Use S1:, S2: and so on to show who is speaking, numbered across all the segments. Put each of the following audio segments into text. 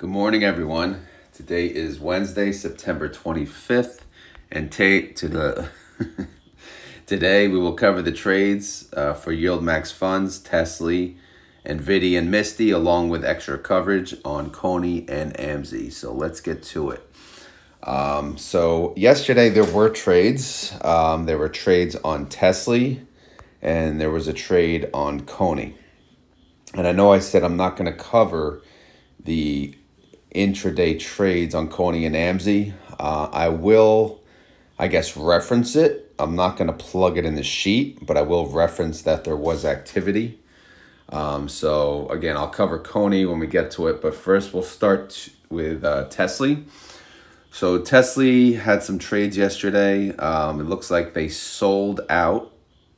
S1: Good morning, everyone. Today is Wednesday, September 25th, and today we will cover the trades for YieldMax funds, TSLY, NVDY, and MSTY, along with extra coverage on CONY and AMZY. So let's get to it. So yesterday there were trades. There were trades on TSLY, and there was a trade on CONY. And I know I said I'm not going to cover the intraday trades on CONY and AMZY. I will, I guess, reference it. I'm not going to plug it in the sheet, but I will reference that there was activity. So again, I'll cover CONY when we get to it, but first we'll start with TSLY. So TSLY had some trades yesterday. It looks like they sold out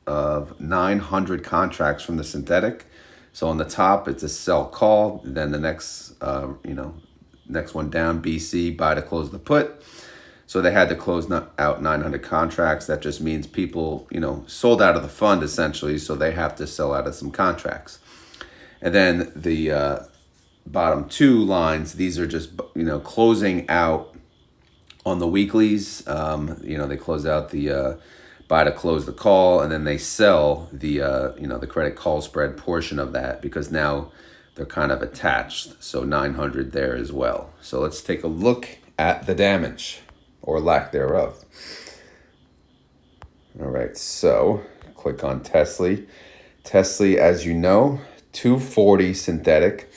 S1: of 900 contracts from the synthetic. So on the top, it's a sell call. Then the next, next one down, BC, buy to close the put. So they had to close out 900 contracts. That just means people, sold out of the fund essentially. So they have to sell out of some contracts. And then the bottom two lines, these are just, closing out on the weeklies. They close out the buy to close the call, and then they sell the the credit call spread portion of that, because now they're kind of attached. So 900 there as well. So let's take a look at the damage or lack thereof. All right, so click on TSLY. TSLY, as you know, 240 synthetic.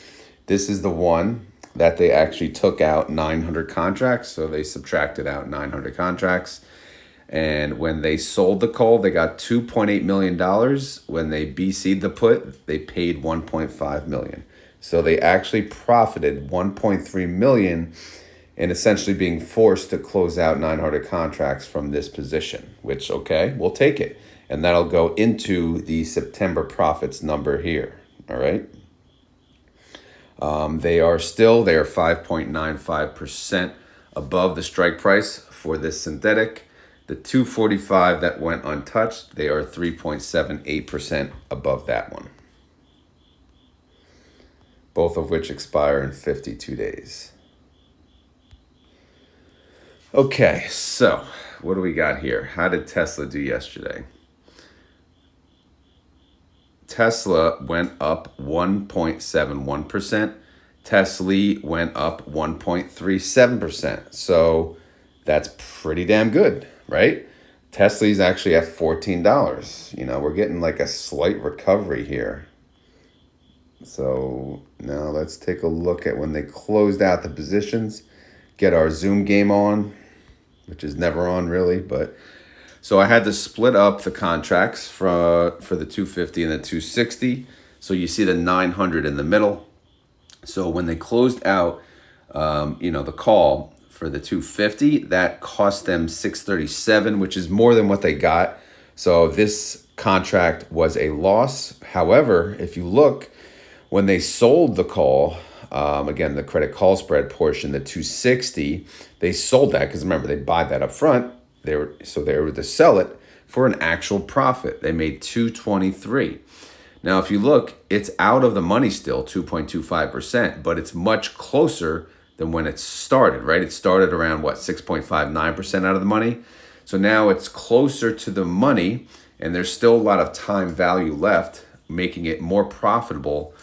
S1: This is the one that they actually took out 900 contracts. So they subtracted out 900 contracts. And when they sold the call, they got $2.8 million. When they BC'd the put, they paid $1.5 million. So they actually profited $1.3 million in essentially being forced to close out 900 contracts from this position, which, okay, we'll take it. And that'll go into the September profits number here, all right? They are 5.95% above the strike price for this synthetic. The 245 that went untouched, they are 3.78% above that one. Both of which expire in 52 days. Okay, so what do we got here? How did Tesla do yesterday? Tesla went up 1.71%. TSLY went up 1.37%. So that's pretty damn good, right? TSLY's actually at $14. We're getting like a slight recovery here. So now let's take a look at when they closed out the positions. Get our Zoom game on, which is never on really, but so I had to split up the contracts for the 250 and the 260. So you see the 900 in the middle. So when they closed out, the call for the 250, that cost them $637, which is more than what they got. So this contract was a loss. However, if you look, when they sold the call, again, the credit call spread portion, the 260, they sold that because remember, they buy that up front. They were to sell it for an actual profit. They made $223. Now, if you look, it's out of the money still, 2.25%, but it's much closer than when it started, right? It started around, 6.59% out of the money. So now it's closer to the money, and there's still a lot of time value left, making it more profitable,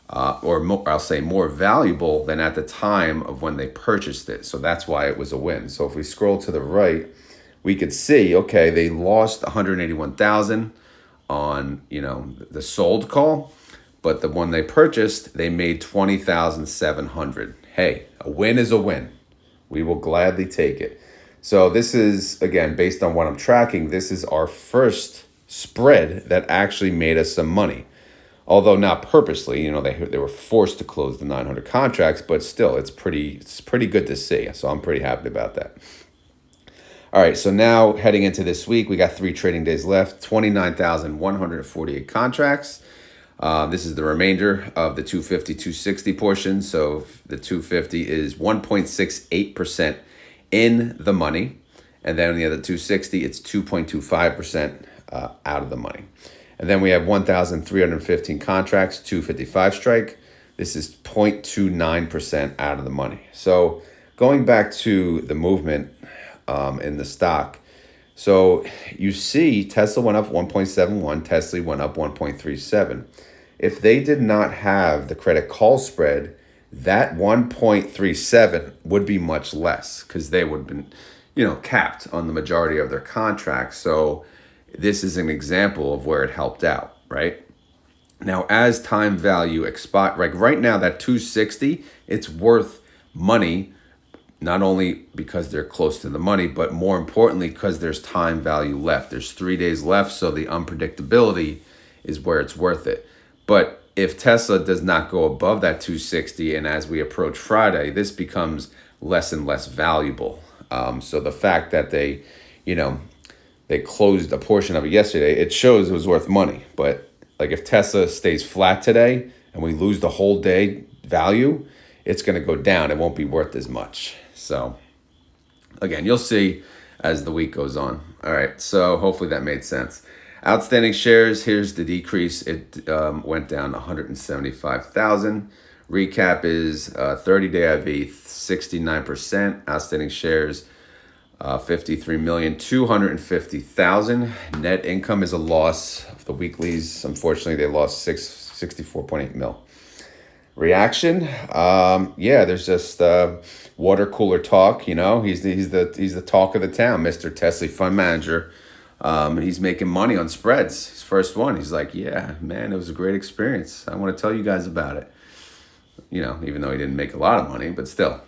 S1: I'll say more valuable than at the time of when they purchased it. So that's why it was a win. So if we scroll to the right, we could see, okay, they lost $181,000 on, the sold call, but the one they purchased, they made $20,700. Hey, a win is a win. We will gladly take it. So this is, again, based on what I'm tracking, this is our first spread that actually made us some money. Although not purposely, they were forced to close the 900 contracts, but still, it's pretty good to see. So I'm pretty happy about that. All right, so now heading into this week, we got 3 trading days left, 29,148 contracts. This is the remainder of the 250, 260 portion. So the 250 is 1.68% in the money. And then on the other 260, it's 2.25% out of the money. And then we have 1,315 contracts, 255 strike. The This is 0.29% out of the money. So going back to the movement in the stock, so you see Tesla went up 1.71, Tesla went up 1.37. If they did not have the credit call spread, that 1.37 would be much less because they would have been, capped on the majority of their contracts. So this is an example of where it helped out, right? Now, as time value expire, like right now, that 260, it's worth money, not only because they're close to the money, but more importantly, because there's time value left. There's 3 days left, so the unpredictability is where it's worth it. But if Tesla does not go above that 260, and as we approach Friday, this becomes less and less valuable. So the fact that they closed a portion of it yesterday, it shows it was worth money. But like if Tesla stays flat today and we lose the whole day value, it's going to go down. It won't be worth as much. So again, you'll see as the week goes on. All right, so hopefully that made sense. Outstanding shares, here's the decrease. It went down 175,000. Recap is 30-day IV, 69%. Outstanding shares, 53,250,000. Net income is a loss of the weeklies. Unfortunately, they lost 64.8 mil. Reaction, there's just water cooler talk. He's the talk of the town, Mr. Tesla fund manager. He's making money on spreads. His first one. He's like, yeah, man, it was a great experience. I want to tell you guys about it. Even though he didn't make a lot of money, but still,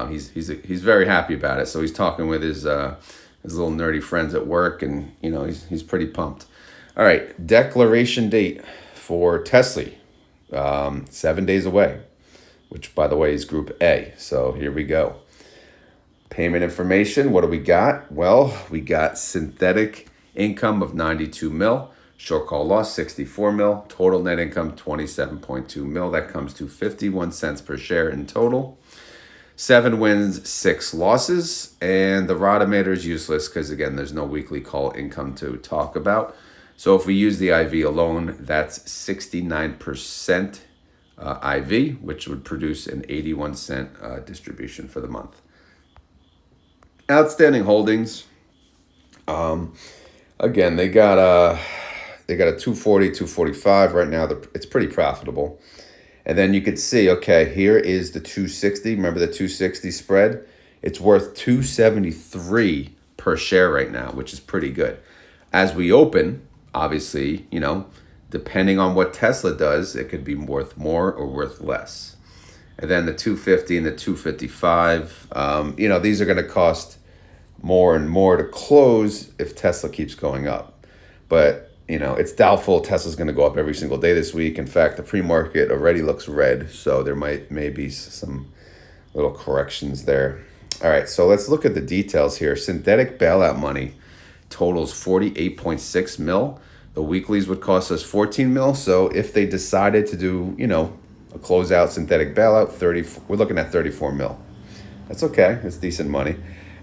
S1: he's very happy about it. So he's talking with his little nerdy friends at work, and he's pretty pumped. All right, declaration date for Tesla, 7 days away, which by the way is Group A. So here we go. Payment information. What do we got? Well, we got synthetic income of 92 mil. Short call loss, 64 mil. Total net income, 27.2 mil. That comes to 51 cents per share in total. 7 wins, 6 losses. And the Rodometer is useless because, again, there's no weekly call income to talk about. So if we use the IV alone, that's 69% IV, which would produce an 81 cent distribution for the month. Outstanding holdings. Again, they got a 240, 245 right now. It's pretty profitable. And then you could see, okay, here is the 260. Remember the 260 spread? It's worth 273 per share right now, which is pretty good. As we open, obviously, depending on what Tesla does, it could be worth more or worth less. And then the 250 and the 255, these are going to cost more and more to close if Tesla keeps going up. But, it's doubtful Tesla's going to go up every single day this week. In fact, the pre-market already looks red, so there may be some little corrections there. All right, so let's look at the details here. Synthetic bailout money totals 48.6 mil. The weeklies would cost us 14 mil. So if they decided to do, a closeout synthetic bailout, we're looking at 34 mil. That's okay. It's decent money.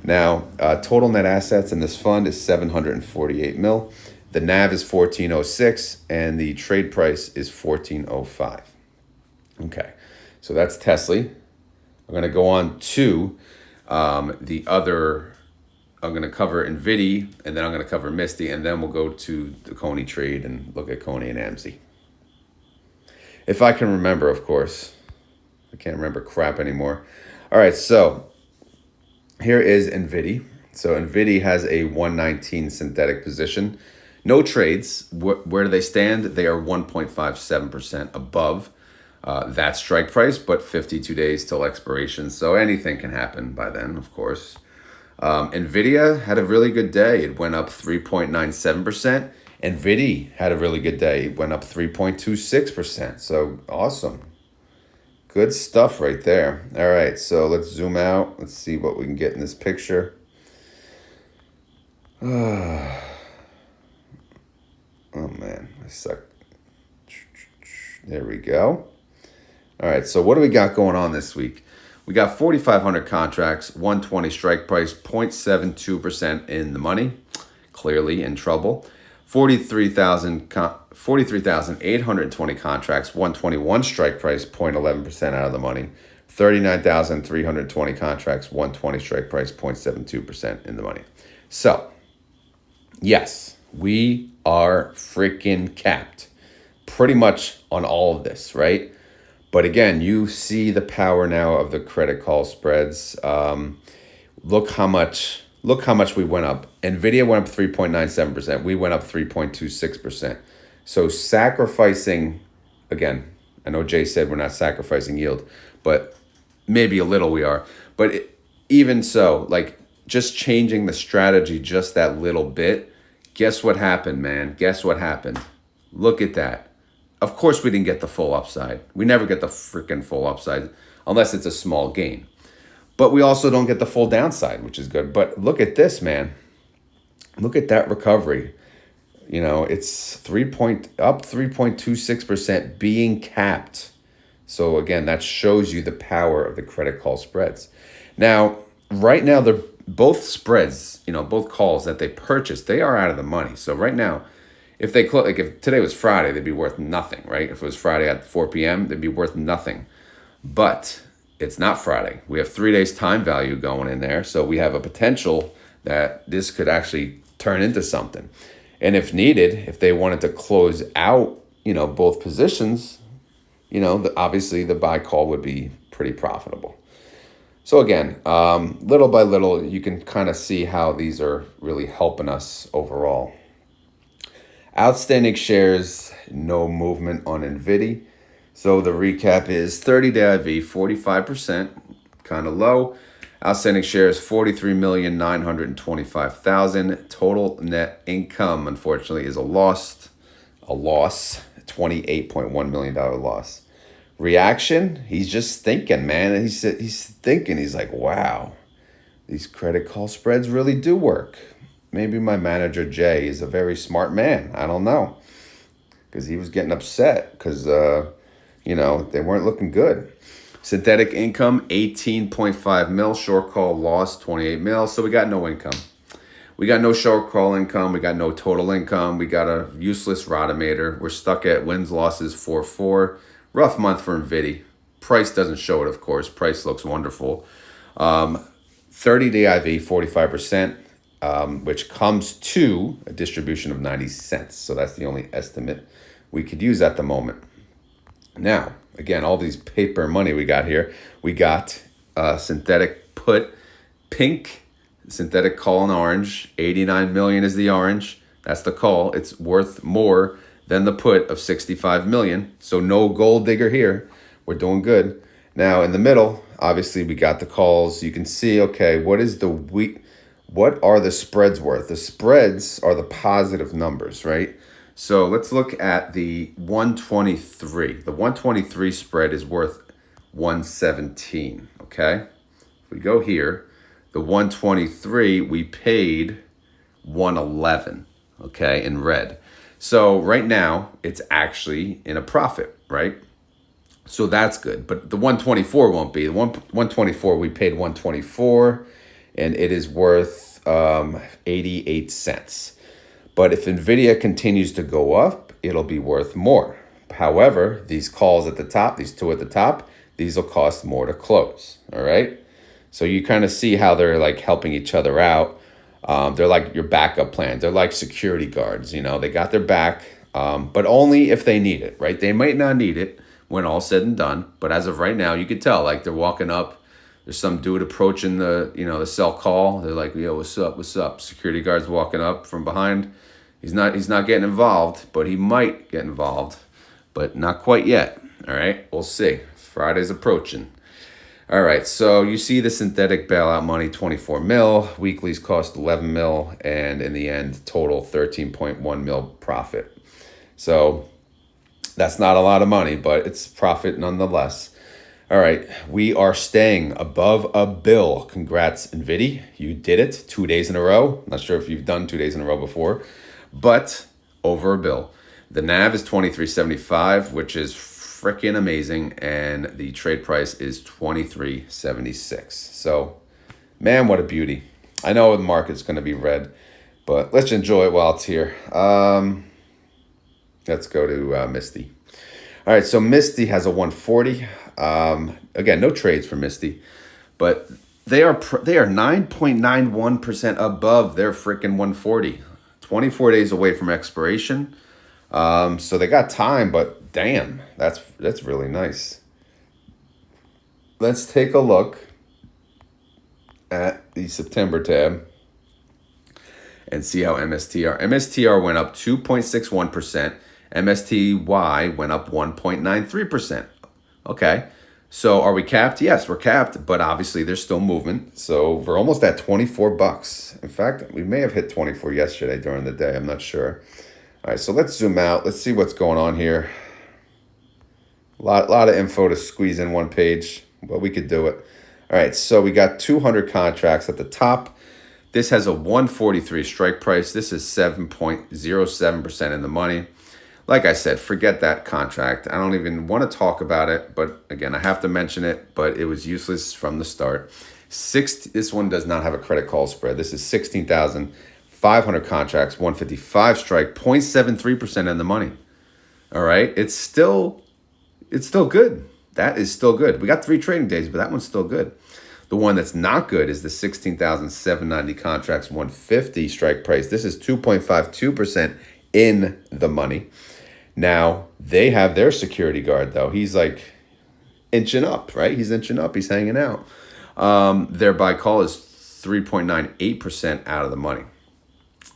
S1: Now, total net assets in this fund is 748 mil. The NAV is 1406 and the trade price is 1405. Okay, so that's Tesla. I'm going to go on to the other. I'm going to cover NVDY, and then I'm going to cover MSTY, and then we'll go to the CONY trade and look at CONY and AMZY. If I can remember, of course. I can't remember crap anymore. All right, so here is NVDY. So NVDY has a 119 synthetic position. No trades. Where do they stand? They are 1.57% above that strike price, but 52 days till expiration. So anything can happen by then, of course. NVIDIA had a really good day. It went up 3.97%. NVIDIA had a really good day. It went up 3.26%. So awesome. Good stuff right there. All right, so let's zoom out. Let's see what we can get in this picture. Oh man, I suck. There we go. All right, so what do we got going on this week? We got 4,500 contracts, 120 strike price, 0.72% in the money. Clearly in trouble. 43,820 contracts, 121 strike price, 0.11% out of the money. 39,320 contracts, 120 strike price, 0.72% in the money. So, yes, we are freaking capped pretty much on all of this, right? But again, you see the power now of the credit call spreads. Look how much we went up. NVDY went up 3.97%. We went up 3.26%. So sacrificing, again, I know Jay said we're not sacrificing yield, but maybe a little we are. But even so, like just changing the strategy just that little bit, guess what happened, man? Guess what happened? Look at that. Of course we didn't get the full upside. We never get the freaking full upside unless it's a small gain. But we also don't get the full downside, which is good. But look at this, man. Look at that recovery. You know, it's up 3.26% being capped. So again, that shows you the power of the credit call spreads. Now, right now, they're both spreads, you know, both calls that they purchased, they are out of the money. So right now, if they close, like if today was Friday, they'd be worth nothing, right? If it was Friday at 4 p.m., they'd be worth nothing. But it's not Friday. We have 3 days time value going in there. So we have a potential that this could actually turn into something. And if needed, if they wanted to close out, you know, both positions, you know, obviously the buy call would be pretty profitable. So again, little by little, you can kind of see how these are really helping us overall. Outstanding shares, no movement on NVDY. So the recap is 30-day IV, 45%, kind of low. Outstanding shares, 43,925,000. Total net income, unfortunately, is a loss, $28.1 million loss. Reaction, he's just thinking, man. And he's thinking, he's like, wow, these credit call spreads really do work. Maybe my manager, Jay, is a very smart man. I don't know. Because he was getting upset because, you know, they weren't looking good. Synthetic income, 18.5 mil. Short call loss, 28 mil. So we got no income. We got no short call income. We got no total income. We got a useless Rotomator. We're stuck at wins, losses, 4-4. Rough month for NVDY. Price doesn't show it, of course. Price looks wonderful. 30-day IV, 45%. Which comes to a distribution of 90 cents. So that's the only estimate we could use at the moment. Now, again, all these paper money we got here. We got synthetic put pink, synthetic call in orange. 89 million is the orange. That's the call. It's worth more than the put of 65 million. So no gold digger here. We're doing good. Now in the middle, obviously we got the calls. You can see, okay, what are the spreads worth? The spreads are the positive numbers, right? So let's look at the 123. The 123 spread is worth 117, okay? If we go here, the 123, we paid 111, okay, in red. So right now, it's actually in a profit, right? So that's good. But the 124 won't be. The 124, we paid 124. And it is worth 88 cents. But if NVIDIA continues to go up, it'll be worth more. However, these calls at the top, these two at the top, these will cost more to close, all right? So you kind of see how they're like helping each other out. They're like your backup plans. They're like security guards, you know, they got their back, but only if they need it, right? They might not need it when all said and done, but as of right now, you could tell, like they're walking up. There's some dude approaching the, you know, the cell call. They're like, yo, what's up? What's up? Security guard's walking up from behind. He's not getting involved, but he might get involved, but not quite yet. All right, we'll see. Friday's approaching. All right, so you see the synthetic bailout money, 24 mil. Weeklies cost 11 mil, and in the end, total 13.1 mil profit. So that's not a lot of money, but it's profit nonetheless. All right, we are staying above a bill. Congrats, NVIDY. You did it 2 days in a row. Not sure if you've done 2 days in a row before, but over a bill. The NAV is 23.75, which is freaking amazing, and the trade price is 23.76. So, man, what a beauty. I know the market's going to be red, But let's enjoy it while it's here. Let's go to MSTY. All right, so MSTY has a 140. Again, no trades for MSTY, but they are 9.91% above their freaking 140. 24 days away from expiration. So they got time, but damn, that's really nice. Let's take a look at the September tab and see how MSTR went up 2.61%. MSTY went up 1.93%. Okay. So are we capped? Yes, we're capped, but obviously there's still movement. So we're almost at 24 bucks. In fact, we may have hit 24 yesterday during the day. I'm not sure. All right, so let's zoom out. Let's see what's going on here. A lot of info to squeeze in one page, but we could do it. All right, so we got 200 contracts at the top. This has a 143 strike price. This is 7.07% in the money. Like I said, forget that contract. I don't even want to talk about it, but again, I have to mention it, but it was useless from the start. This one does not have a credit call spread. This is 16,500 contracts, 155 strike, 0.73% in the money. All right, it's still good. That is still good. We got 3 trading days, but that one's still good. The one that's not good is the 16,790 contracts, 150 strike price. This is 2.52% in the money. Now, they have their security guard, though. He's like inching up, right? He's inching up. He's hanging out. Their buy call is 3.98% out of the money.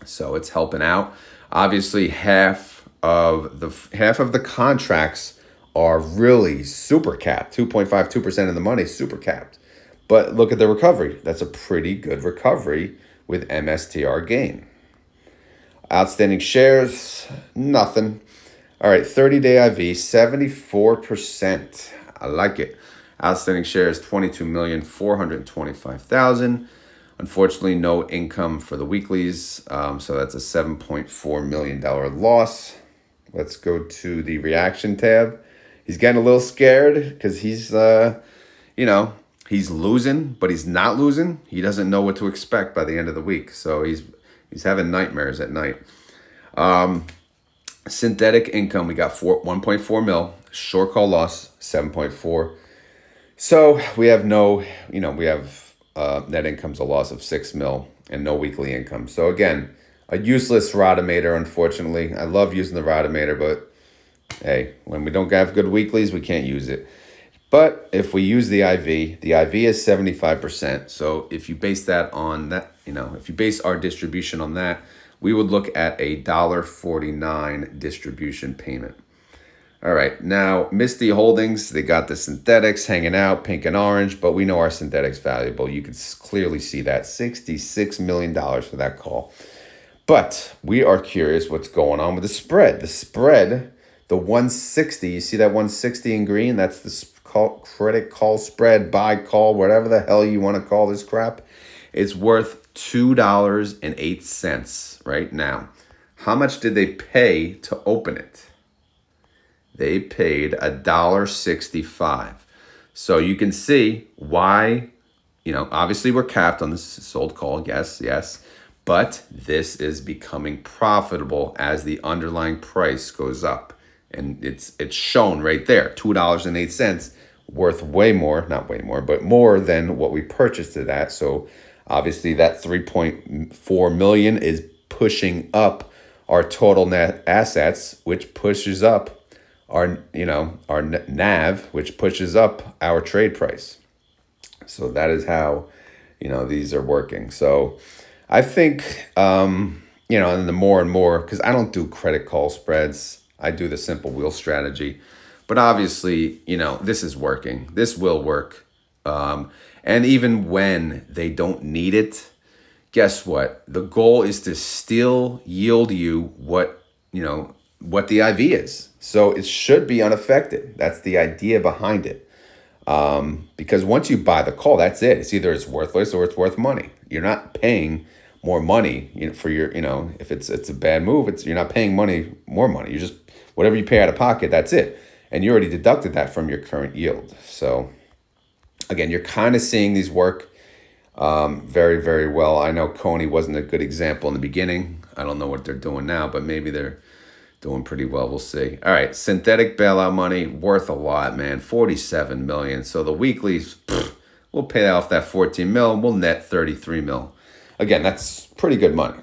S1: So it's helping out. Obviously, half of the contracts are really super capped. 2.52% in the money, super capped. But look at the recovery. That's a pretty good recovery with MSTR gain. Outstanding shares, nothing. All right, 30-day IV, 74%. I like it. Outstanding shares, 22,425,000. Unfortunately, no income for the weeklies, so that's a $7.4 million loss. Let's go to the reaction tab. He's getting a little scared because he's, he's losing, but he's not losing. He doesn't know what to expect by the end of the week, so he's having nightmares at night. Synthetic income, we got 1.4 mil. Short call loss, 7.4. So we have net income's a loss of 6 mil and no weekly income. So again, a useless Rotomator, unfortunately. I love using the Rotomator, but hey, when we don't have good weeklies, we can't use it. But if we use the IV is 75%. So if you base that on that, if you base our distribution on that, we would look at a $1.49 distribution payment. All right, now MSTY Holdings, they got the synthetics hanging out, pink and orange, but we know our synthetics valuable. You can clearly see that $66 million for that call. But we are curious what's going on with the spread. The spread, the 160, you see that 160 in green? That's the credit call spread, buy call, whatever the hell you want to call this crap. It's worth $2.08 right now. How much did they pay to open it? They paid $1.65. So you can see why, obviously we're capped on this sold call. Yes. But this is becoming profitable as the underlying price goes up. And it's shown right there, $2.08, worth not way more, but more than what we purchased it at. So obviously that 3.4 million is pushing up our total net assets, which pushes up our NAV, which pushes up our trade price. So that is how, these are working. So I think, and the more and more, because I don't do credit call spreads, I do the simple wheel strategy. But obviously, this is working. This will work. And even when they don't need it, guess what? The goal is to still yield you what the IV is. So it should be unaffected. That's the idea behind it. Because once you buy the call, that's it. It's either it's worthless or it's worth money. You're not paying more money for your, if it's a bad move, you're not paying more money. You just, whatever you pay out of pocket, that's it. And you already deducted that from your current yield. So again, you're kind of seeing these work. very, very well. I know CONY wasn't a good example in the beginning. I don't know what they're doing now, but maybe they're doing pretty well. We'll see. All right, synthetic bailout money worth a lot, man. 47 million. So the weeklies, we'll pay off that 14 mil and we'll net 33 mil. Again, that's pretty good money.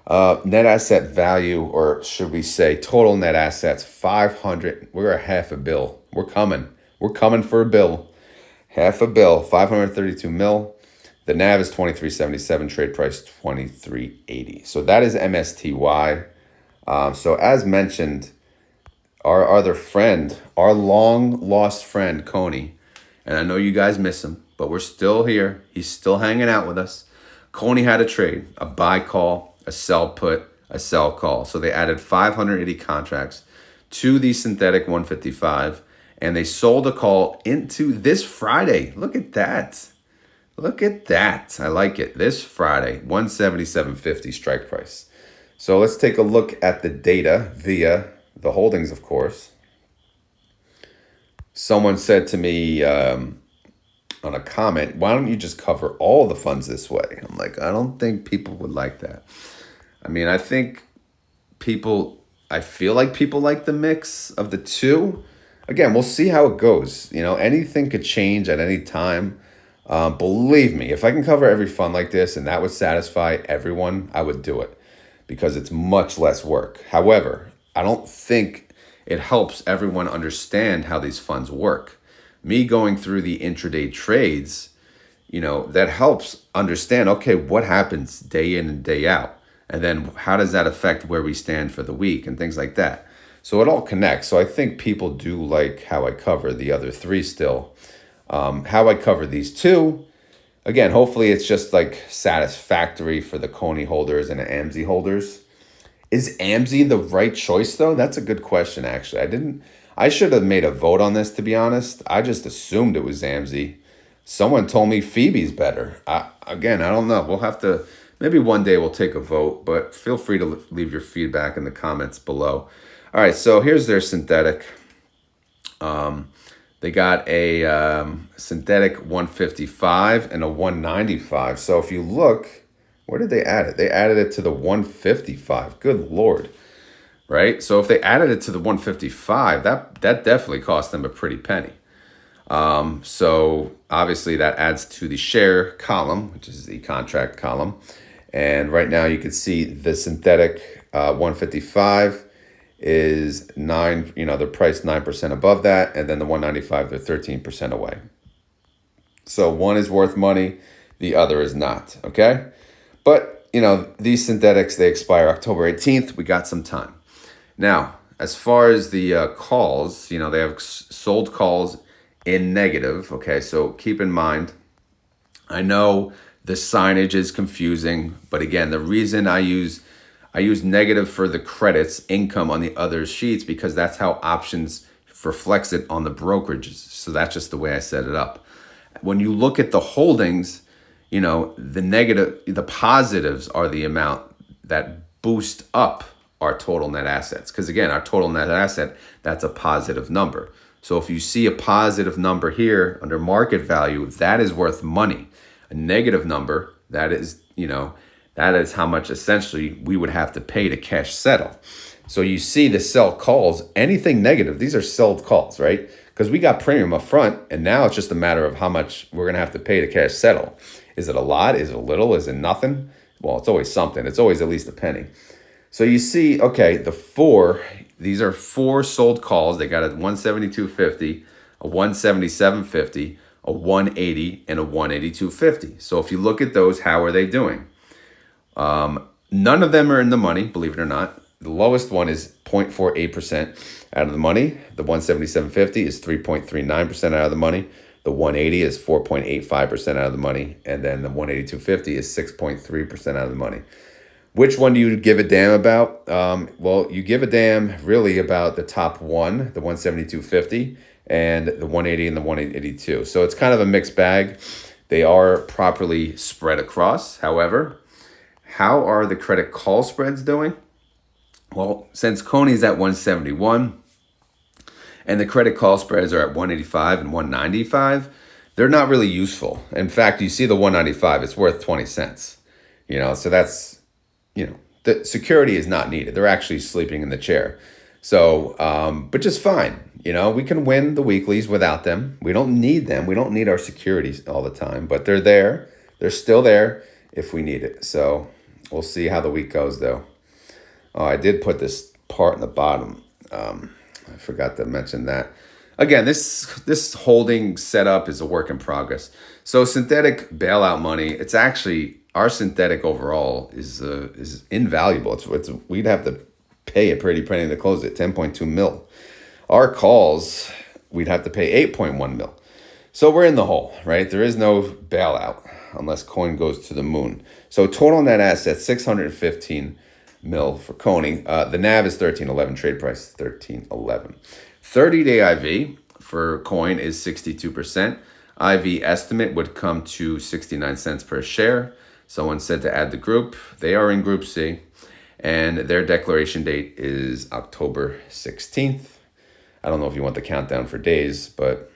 S1: Net asset value, or should we say total net assets, 500. We're a half a bill. We're coming. We're coming for a bill. Half a bill, 532 mil. The NAV is 23.77, trade price 23.80. So that is MSTY. So as mentioned, our other friend, our long lost friend, CONY, and I know you guys miss him, but we're still here. He's still hanging out with us. CONY had a trade, a buy call, a sell put, a sell call. So they added 580 contracts to the synthetic 155, and they sold a call into this Friday. Look at that. Look at that. I like it. This Friday, 177.50 strike price. So let's take a look at the data via the holdings, of course. Someone said to me on a comment, why don't you just cover all the funds this way? I'm like, I don't think people would like that. I mean, I feel like people like the mix of the two. Again, we'll see how it goes. You know, anything could change at any time. Believe me, if I can cover every fund like this and that would satisfy everyone, I would do it because it's much less work. However, I don't think it helps everyone understand how these funds work. Me going through the intraday trades, you know, that helps understand, okay, what happens day in and day out? And then how does that affect where we stand for the week and things like that? So it all connects. So I think people do like how I cover the other three still. How I cover these two, again, hopefully it's just like satisfactory for the CONY holders and the AMZY holders. Is AMZY the right choice though? That's a good question, actually. I should have made a vote on this, to be honest. I just assumed it was AMZY. Someone told me Phoebe's better. Again, I don't know. We'll have to, maybe one day we'll take a vote, but feel free to leave your feedback in the comments below. All right, so here's their synthetic. They got a synthetic 155 and a 195. So if you look, where did they add it? They added it to the 155. Good Lord. Right? So if they added it to the 155, that definitely cost them a pretty penny. So obviously that adds to the share column, which is the contract column. And right now you can see the synthetic 155 is they're priced 9% above that, and then the 195, they're 13% away. So one is worth money, the other is not, okay? But, these synthetics, they expire October 18th. We got some time. Now, as far as the calls, they have sold calls in negative, okay? So keep in mind, I know the signage is confusing, but again, the reason I use negative for the credits income on the other sheets because that's how options reflects it on the brokerages. So that's just the way I set it up. When you look at the holdings, the positives are the amount that boost up our total net assets. Because again, our total net asset, that's a positive number. So if you see a positive number here under market value, that is worth money. A negative number, that is how much essentially we would have to pay to cash settle. So you see the sell calls, anything negative, these are sold calls, right? Because we got premium up front, and now it's just a matter of how much we're going to have to pay to cash settle. Is it a lot? Is it a little? Is it nothing? Well, it's always something. It's always at least a penny. So you see, okay, these are four sold calls. They got a 172.50, a 177.50, a 180, and a 182.50. So if you look at those, how are they doing? None of them are in the money, believe it or not. The lowest one is 0.48% out of the money. The 177.50 is 3.39% out of the money. The 180 is 4.85% out of the money. And then the 182.50 is 6.3% out of the money. Which one do you give a damn about? Well, you give a damn really about the top one, the 172.50, and the 180 and the 182. So it's kind of a mixed bag. They are properly spread across. However, how are the credit call spreads doing? Well, since CONY's at 171 and the credit call spreads are at 185 and 195, they're not really useful. In fact, you see the 195, it's worth 20 cents. So that's, the security is not needed. They're actually sleeping in the chair. So, but just fine. We can win the weeklies without them. We don't need them. We don't need our securities all the time, but they're there. They're still there if we need it. So we'll see how the week goes, though. Oh, I did put this part in the bottom. I forgot to mention that. Again, this holding setup is a work in progress. So synthetic bailout money, it's actually, our synthetic overall is invaluable. We'd have to pay a pretty penny to close it, 10.2 mil. Our calls, we'd have to pay 8.1 mil. So we're in the hole, right? There is no bailout unless coin goes to the moon. So total net assets, 615 mil for CONY. The NAV is 1311, trade price 1311. 30-day IV for coin is 62%. IV estimate would come to 69 cents per share. Someone said to add the group. They are in Group C, and their declaration date is October 16th. I don't know if you want the countdown for days, but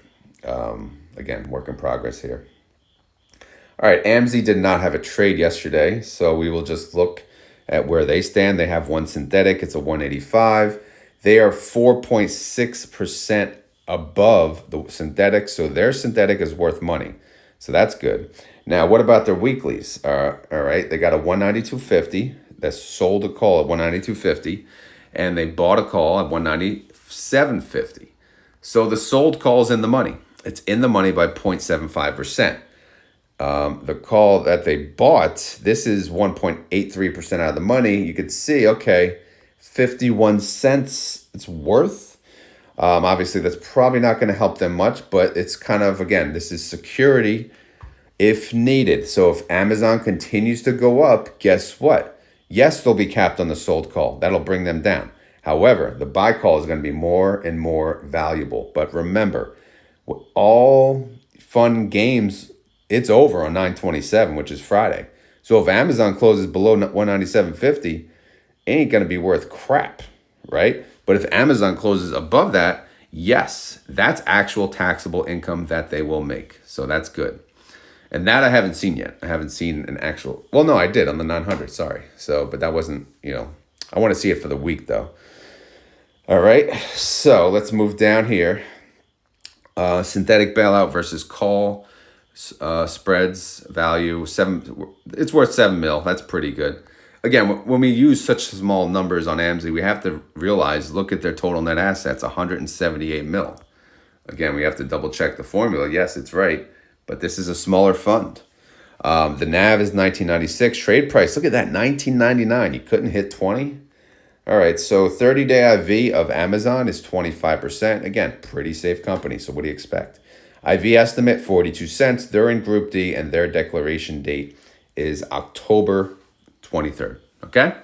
S1: again, work in progress here. All right, AMZY did not have a trade yesterday, so we will just look at where they stand. They have one synthetic. It's a 185. They are 4.6% above the synthetic, so their synthetic is worth money. So that's good. Now, what about their weeklies? All right, they got a 192.50 that sold a call at 192.50, and they bought a call at 197.50. So the sold call is in the money. It's in the money by 0.75%. The call that they bought, this is 1.83% out of the money. You could see, okay, 51 cents it's worth. Obviously, that's probably not going to help them much, but it's kind of, again, this is security if needed. So if Amazon continues to go up, guess what? Yes, they'll be capped on the sold call. That'll bring them down. However, the buy call is going to be more and more valuable. But remember, all fun games, it's over on 9/27, which is Friday. So if Amazon closes below 197.50, it ain't going to be worth crap, right? But if Amazon closes above that, yes, that's actual taxable income that they will make. So that's good. And that I haven't seen yet. I haven't seen an actual, well, no, I did on the 900, sorry. So, but that wasn't, I want to see it for the week though. All right, so let's move down here. Synthetic bailout versus call spreads value, it's worth 7 mil. That's pretty good. Again, when we use such small numbers on AMZY, we have to realize, look at their total net assets, 178 mil. Again, we have to double check the formula. Yes, it's right, but this is a smaller fund. The NAV is 1996. Trade price, look at that, 1999. You couldn't hit 20? All right, so 30-day IV of Amazon is 25%. Again, pretty safe company, so what do you expect? IV estimate, 42 cents. They're in Group D, and their declaration date is October 23rd, okay?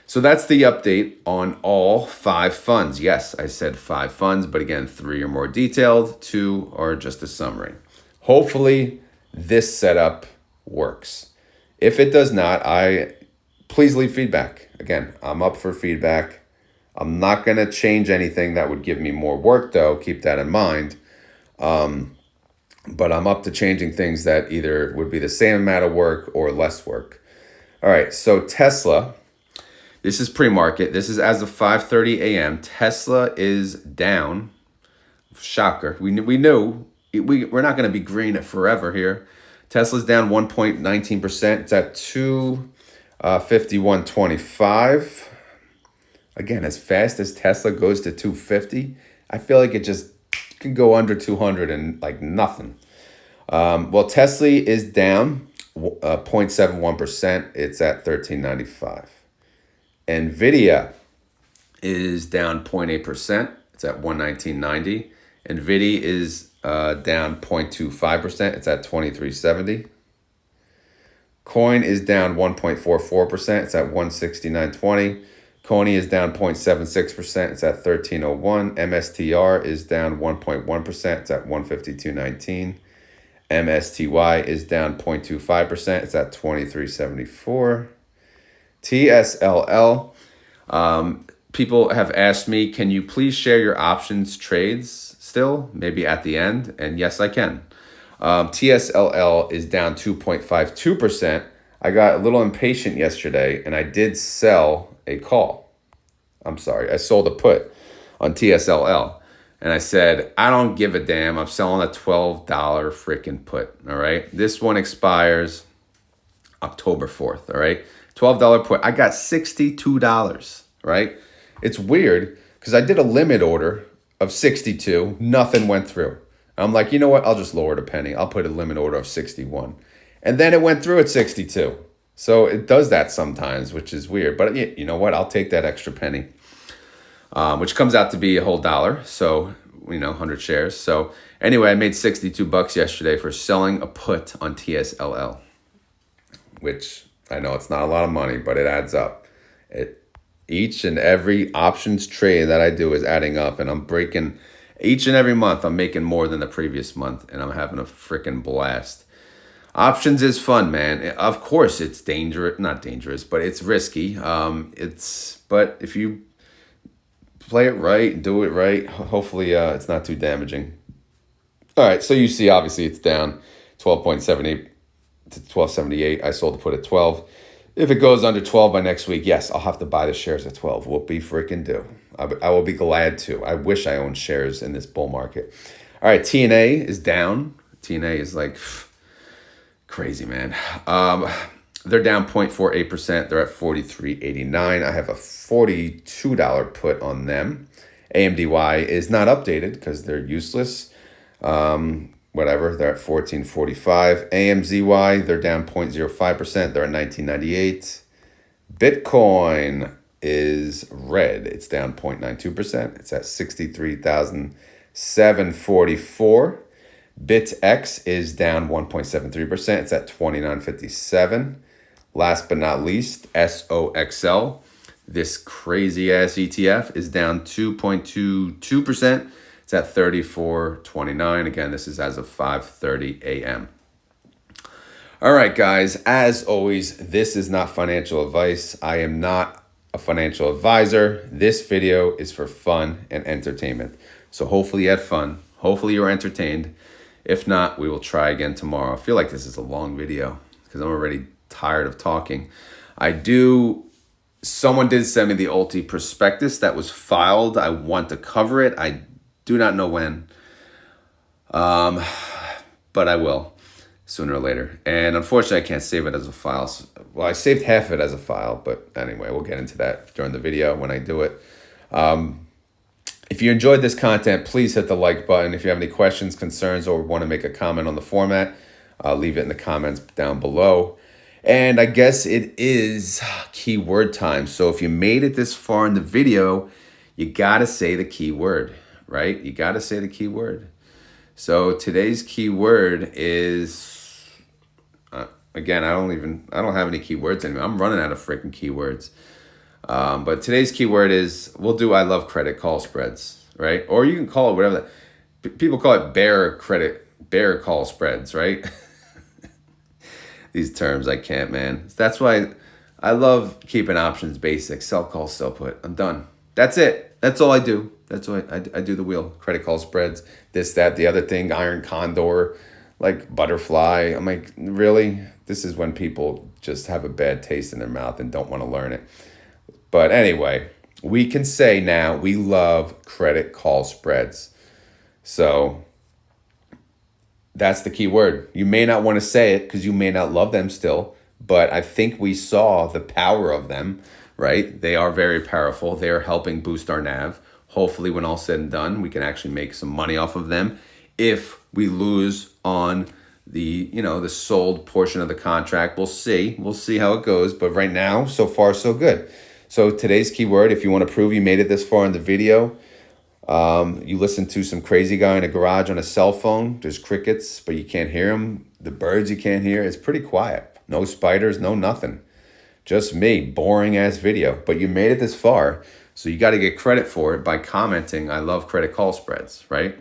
S1: So that's the update on all 5 funds. Yes, I said 5 funds, but again, 3 are more detailed, 2 are just a summary. Hopefully, this setup works. If it does not, please leave feedback. Again, I'm up for feedback. I'm not going to change anything that would give me more work, though. Keep that in mind. But I'm up to changing things that either would be the same amount of work or less work. All right, so Tesla, this is pre-market. This is as of 5:30 a.m. Tesla is down. Shocker. We knew we're not going to be green forever here. Tesla's down 1.19%. It's at 251.25. Again, as fast as Tesla goes to 250, I feel like it just can go under 200 and like nothing. Well, Tesla is down 0.71%. It's at 1395. NVDY is down 0.8%. It's at 119.90. NVDY is down 0.25%. It's at 2370. Coin is down 1.44%. It's at 169.20. CONY is down 0.76%. It's at 1301. MSTR is down 1.1%. It's at 152.19. MSTY is down 0.25%. It's at 2374. TSLL. People have asked me, can you please share your options trades still? Maybe at the end. And yes, I can. TSLL is down 2.52%. I got a little impatient yesterday and I did sell a call. I'm sorry, I sold a put on TSLL. And I said, I don't give a damn. I'm selling a $12 freaking put, all right? This one expires October 4th, all right? $12 put. I got $62, right? It's weird because I did a limit order of 62. Nothing went through. I'm like, you know what? I'll just lower it a penny. I'll put a limit order of 61. And then it went through at 62. So it does that sometimes, which is weird. But you know what? I'll take that extra penny, which comes out to be a whole dollar. So, 100 shares. So anyway, I made $62 yesterday for selling a put on TSLL, which I know it's not a lot of money, but it adds up. Each and every options trade that I do is adding up, and I'm breaking each and every month. I'm making more than the previous month, and I'm having a freaking blast. Options is fun, man. Of course, it's dangerous, not dangerous, but it's risky. But if you play it right, do it right, hopefully it's not too damaging. All right, so you see, obviously it's down 12.78 to 12.78. I sold the put at 12. If it goes under 12 by next week, yes, I'll have to buy the shares at 12. Whoopie freaking do. I will be glad to. I wish I owned shares in this bull market. All right, TNA is down. TNA is like crazy, man. They're down 0.48%. They're at 43.89. I have a $42 put on them. AMZY is not updated because they're useless. Whatever, they're at 14.45. AMZY, they're down 0.05%. They're at 19.98. Bitcoin is red. It's down 0.92%. It's at 63,744. BitX is down 1.73%. It's at 29.57. Last but not least, SOXL, this crazy ass ETF, is down 2.22%. It's at 34.29. Again, this is as of 5:30 a.m. All right, guys, as always, this is not financial advice. I am not a financial advisor. This video is for fun and entertainment. So hopefully you had fun. Hopefully you're entertained. If not, we will try again tomorrow. I feel like this is a long video because I'm already tired of talking. Someone did send me the Ulti prospectus that was filed. I want to cover it. I do not know when, but I will sooner or later. And unfortunately, I can't save it as a file. Well, I saved half of it as a file, but anyway, we'll get into that during the video when I do it. If you enjoyed this content, please hit the like button. If you have any questions, concerns, or want to make a comment on the format, leave it in the comments down below. And I guess it is keyword time. So if you made it this far in the video, you got to say the keyword, right? You got to say the keyword. So today's keyword is, again, I don't have any keywords anymore. I'm running out of freaking keywords. But today's keyword is, we'll do I love credit call spreads, right? Or you can call it whatever people call it, bear call spreads, right? These terms, I can't, man. That's why I love keeping options basic. Sell, call, sell, put. I'm done. That's it. That's all I do. That's what I do the wheel. Credit call spreads, this, that, the other thing, iron condor, like butterfly. I'm like, really? This is when people just have a bad taste in their mouth and don't want to learn it. But anyway, we can say now we love credit call spreads. So that's the key word. You may not want to say it because you may not love them still, but I think we saw the power of them, right? They are very powerful. They are helping boost our NAV. Hopefully, when all said and done, we can actually make some money off of them. If we lose on the sold portion of the contract, we'll see. We'll see how it goes. But right now, so far, so good. So today's keyword, if you want to prove you made it this far in the video, you listen to some crazy guy in a garage on a cell phone. There's crickets, but you can't hear them. The birds you can't hear. It's pretty quiet. No spiders, no nothing. Just me, boring ass video. But you made it this far, so you got to get credit for it by commenting, I love credit call spreads, right?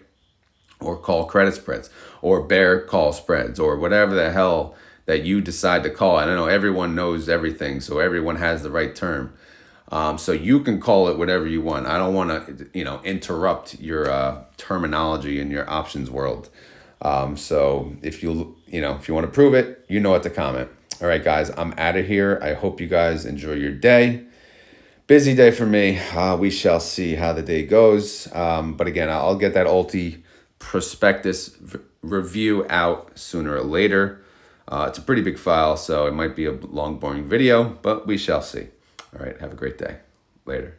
S1: Or call credit spreads, or bear call spreads, or whatever the hell that you decide to call. I don't know, everyone knows everything, so everyone has the right term. So you can call it whatever you want. I don't want to, interrupt your terminology in your options world. So if you want to prove it, you know what to comment. All right, guys, I'm out of here. I hope you guys enjoy your day. Busy day for me. We shall see how the day goes. But again, I'll get that Alti prospectus review out sooner or later. It's a pretty big file, so it might be a long, boring video, but we shall see. All right, have a great day. Later.